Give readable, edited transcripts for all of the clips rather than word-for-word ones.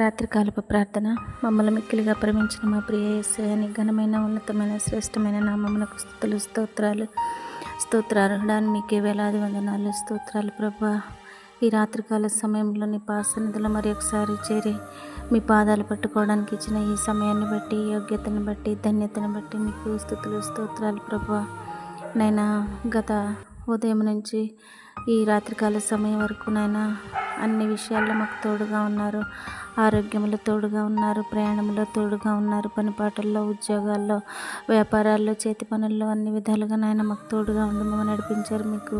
రాత్రికాలపు ప్రార్థన. మమ్మల్ని మిక్కిలిగా ప్రేమించిన మా ప్రియ యేసయ్యని ఘనమైన ఉన్నతమైన శ్రేష్టమైన నామమునకు స్తుతులు స్తోత్రార్హుడాన్ని మీకే వేలాది వందనాలు స్తోత్రాలు ప్రభా. ఈ రాత్రికాల సమయంలో నీ పాసన్నిధిలో మరి ఒకసారి చేరి మీ పాదాలు పట్టుకోవడానికి ఇచ్చిన ఈ సమయాన్ని బట్టి, యోగ్యతను బట్టి, ధన్యతను బట్టి మీకు స్తుతులు స్తోత్రాలు ప్రభా. నైనా గత ఉదయం నుంచి ఈ రాత్రికాల సమయం వరకు నైనా అన్ని విషయాల్లో మాకు తోడుగా ఉన్నారు. ఆరోగ్యంలో తోడుగా ఉన్నారు, ప్రయాణంలో తోడుగా ఉన్నారు, పనిపాటల్లో, ఉద్యోగాల్లో, వ్యాపారాల్లో, చేతి పనుల్లో అన్ని విధాలుగా నాయన మాకు తోడుగా ఉండి మమ్మల్ని నడిపించారు. మీకు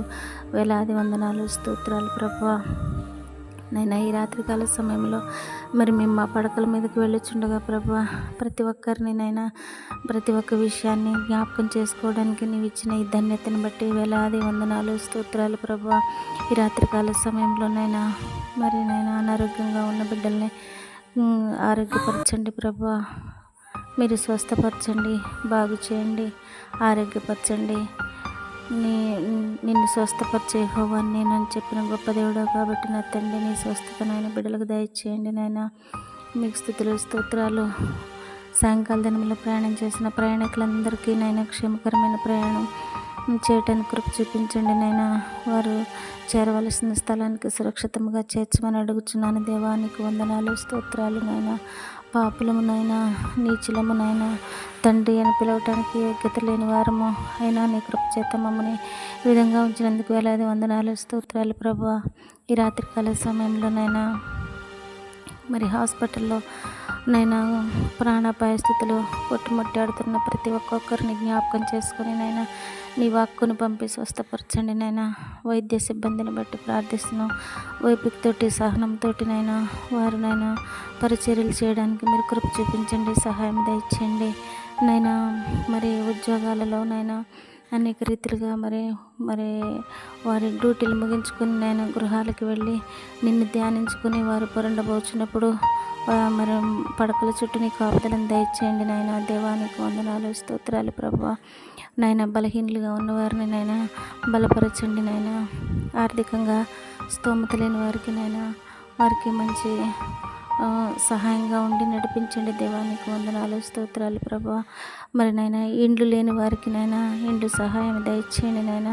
వేలాది వందనాలు స్తోత్రాలు ప్రభువా. నైనా ఈ రాత్రికాల సమయంలో మరి మేము మా పడకల మీదకి వెళ్ళొచ్చుండగా ప్రభువా, ప్రతి ఒక్కరిని నైనా ప్రతి ఒక్క విషయాన్ని జ్ఞాపకం చేసుకోవడానికి నీవు ఇచ్చిన ఈ ధన్యతను బట్టి వేలాది వందనాలు స్తోత్రాలు ప్రభువా. ఈ రాత్రికాల సమయంలోనైనా మరి నైనా అనారోగ్యంగా ఉన్న బిడ్డల్ని ఆరోగ్యపరచండి ప్రభువా. మీరు స్వస్థపరచండి, బాగు చేయండి, ఆరోగ్యపరచండి. నిన్ను స్వస్థపరిచే యెహోవా నేనని చెప్పిన గొప్ప దేవుడు కాబట్టి నా తండ్రి, నీ స్వస్థత నాయన బిడ్డలకు దయచేయండి నాయన. మీకు స్తుతులు స్తోత్రాలు. సాయంకాల దినంలో ప్రయాణం చేసిన ప్రయాణికులందరికీ నాయన క్షేమకరమైన ప్రయాణం చేయటానికి కృప చూపించండి నాయన. వారు చేరవలసిన స్థలానికి సురక్షితంగా చేర్చమని అడుగుచున్నాను దేవా. నీకు వందనాలు స్తోత్రాలు నాయన. పాపులము నాయన, నీచులము నాయన, తండ్రి అని పిలవటానికి యోగ్యత లేని వారము అయినా నీ కృప చేత మమ్మల్ని ఈ విధంగా ఉంచినందుకు వేలాది వందనాలు స్తోత్రాలు ప్రభువా. ఈ రాత్రికాల సమయంలోనైనా మరి హాస్పిటల్లో నైనా ప్రాణాపాయ స్థితిలో కొట్టుముట్టాడుతున్న ప్రతి ఒక్కొక్కరిని జ్ఞాపకం చేసుకొని నైనా నీ వాక్కును పంపి స్వస్థపరచండి నైనా. వైద్య సిబ్బందిని బట్టి ప్రార్థిస్తున్నాం. ఓపికతోటి, సహనంతో నైనా వారు నైనా పరిచర్యలు చేయడానికి మీరు కృప చూపించండి, సహాయం దయచేయండి నైనా. మరి ఉద్యోగాలలో నైనా అనేక రీతిలుగా మరి వారి డ్యూటీలు ముగించుకొని నైనా గృహాలకు వెళ్ళి నిన్ను ధ్యానించుకొని వారు పొరండబోచున్నప్పుడు మరి పడకల చుట్టూ నీ కాపుదలను దయచేయండి నాయన. దేవానికి వందనాలు స్తోత్రాలు ప్రభువా. నాయన బలహీనులుగా ఉన్నవారిని నాయన బలపరచండి నాయన. ఆర్థికంగా స్తోమత లేని వారికి నాయన వారికి మంచి సహాయంగా ఉండి నడిపించండి. దేవానికి వందనాలు స్తోత్రాలు ప్రభువా. మరి నాయన ఇండ్లు లేని వారికి నాయన ఇండ్లు సహాయం దయచేయండి నాయన.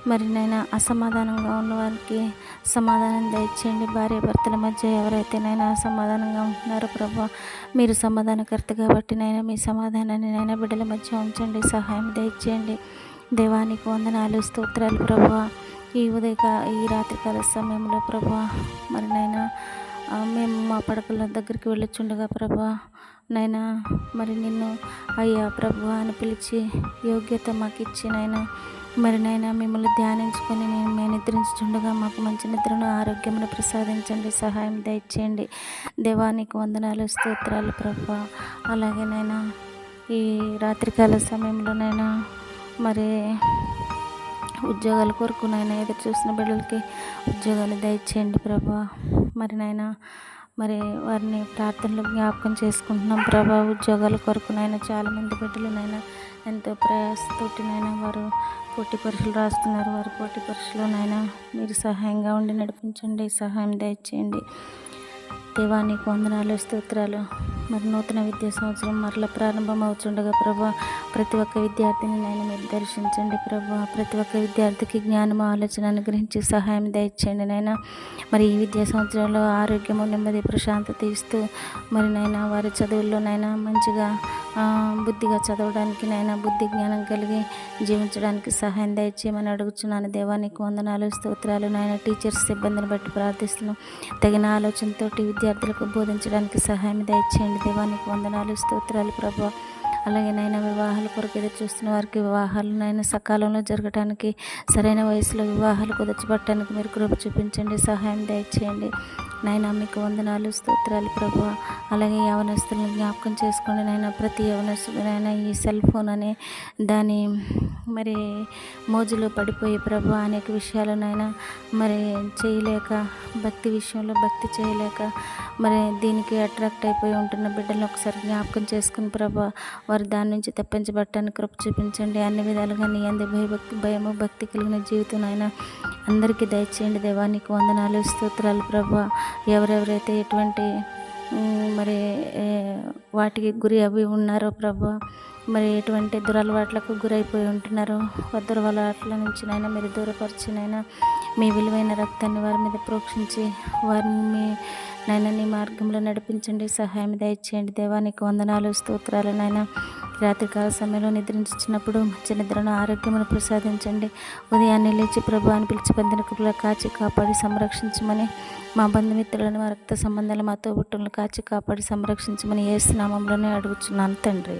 మరి నాయన అసమాధానంగా ఉన్నవారికి సమాధానం దయచేయండి. భార్య భర్తల మధ్య ఎవరైతే నాయన అసమాధానంగా ఉంటున్నారో ప్రభువా, మీరు సమాధానకర్త కాబట్టి నాయన మీ సమాధానాన్ని నాయన బిడ్డల మధ్య ఉంచండి, సహాయం దయచేయండి. దేవానికి వందనాలు స్తోత్రాలు ప్రభువా. ఈ రాత్రికాల సమయంలో ప్రభువా మరి నాయన మేము మా పడకల దగ్గరికి వెళ్ళొచ్చుండగా ప్రభా నైనా మరి నిన్ను అయ్యా ప్రభువా అని పిలిచి యోగ్యత మాకు ఇచ్చి నైనా మరి నైనా మిమ్మల్ని ధ్యానించుకొని మేము నిద్రించుండగా మాకు మంచి నిద్రను, ఆరోగ్యమును ప్రసాదించండి, సహాయం దయచేయండి. దేవానికి వందనాలు స్తోత్రాలు ప్రభువా. అలాగే నైనా ఈ రాత్రికాల సమయంలోనైనా మరి ఉద్యోగాల కొరకు నాయన ఎదురు చూసిన బిడ్డలకి ఉద్యోగాలు దయచేయండి ప్రభా. మరి నాయన మరి వారిని ప్రార్థనలు జ్ఞాపకం చేసుకుంటున్నాం ప్రభా. ఉద్యోగాల కొరకు నాయన చాలామంది బిడ్డలు నాయన ఎంతో ప్రయాసతోటి నాయన వారు పోటీ పరీక్షలు రాస్తున్నారు. వారి పోటీ పరీక్షలో నాయన మీరు సహాయంగా ఉండి నడిపించండి, సహాయం దయచేయండి. దేవానికి వందనాలు స్తోత్రాలు. మరి నూతన విద్యా సంవత్సరం మరలా ప్రారంభం అవుతుండగా ప్రభా ప్రతి ఒక్క విద్యార్థిని నాయన మీరు దర్శించండి ప్రభా. ప్రతి ఒక్క విద్యార్థికి జ్ఞానము, ఆలోచన అనుగ్రహించి సహాయం దయచేయండి నాయన. మరి ఈ విద్యా సంవత్సరంలో ఆరోగ్యము, నెమ్మది, ప్రశాంతత ఇస్తూ మరి నాయన వారి చదువుల్లో నాయన మంచిగా బుద్ధిగా చదవడానికి నాయన బుద్ధి జ్ఞానం కలిగి జీవించడానికి సహాయం దయచేయమని అడుగుచున్నాను. దేవానికి వందనాలు స్తోత్రాలు నాయన. టీచర్స్ సిబ్బందిని బట్టి ప్రార్థిస్తున్నాం. తగిన ఆలోచనతో విద్యార్థులకు బోధించడానికి సహాయం దయచేయండి. దేవానికి వందనాలు స్తోత్రాలు ప్రభా. అలాగే నాయన వివాహాల కొరకు ఎదురు చూస్తున్న వారికి వివాహాలు నాయన సకాలంలో జరగటానికి, సరైన వయసులో వివాహాలు కుదర్చబట్టడానికి మీరు కృప చూపించండి, సహాయం దయచేయండి నాయన. మీకు వందనాలు స్తోత్రాలు ప్రభువా. అలాగే యవనస్తులను జ్ఞాపకం చేసుకోండి నాయన. ప్రతి యవనస్తుడైనా ఈ సెల్ ఫోన్ అనే దాని మరి మోజులో పడిపోయి ప్రభు అనేక విషయాలు నాయన మరి చేయలేక, భక్తి విషయంలో భక్తి చేయలేక మరి దీనికి అట్రాక్ట్ అయిపోయి ఉంటున్న బిడ్డలను ఒకసారి జ్ఞాపకం చేసుకుని ప్రభా వారు దాని నుంచి తప్పించబట్టడానికి కృప చూపించండి. అన్ని విధాలుగా నీ అంది భయము భక్తి కలిగిన జీవితం నాయన అందరికీ దయచేయండి. దేవానికి వందనాలు స్తోత్రాలు ప్రభా. ఎవరెవరైతే ఎటువంటి మరి ఏ, వాటికి గురి అవి ఉన్నారో ప్రభా, మరి ఎటువంటి దురలవాట్లకు గురైపోయి ఉంటున్నారో దురలవాట్ల నుంచి నైనా మీరు దూరపరిచినైనా మీ విలువైన రక్తాన్ని వారి మీద ప్రోక్షించి వారిని మీ నైనా నీ మార్గంలో నడిపించండి, సహాయం దయచేయండి. దేవానికి వందనాలు, స్తోత్రాలు. నైనా రాత్రికాల సమయంలో నిద్రించినప్పుడు మంచి నిద్రను, ఆరోగ్యమును ప్రసాదించండి. ఉదయాన్నే లేచి ప్రభు అని పిలిచి పొందిన కృపలో కాచి కాపాడి సంరక్షించమని, మా బంధుమిత్రులను, మా రక్త సంబంధాలు, మా తోబుట్టులను కాచి కాపాడి సంరక్షించమని యేసు నామములోనే అడుగుచున్నాను తండ్రి.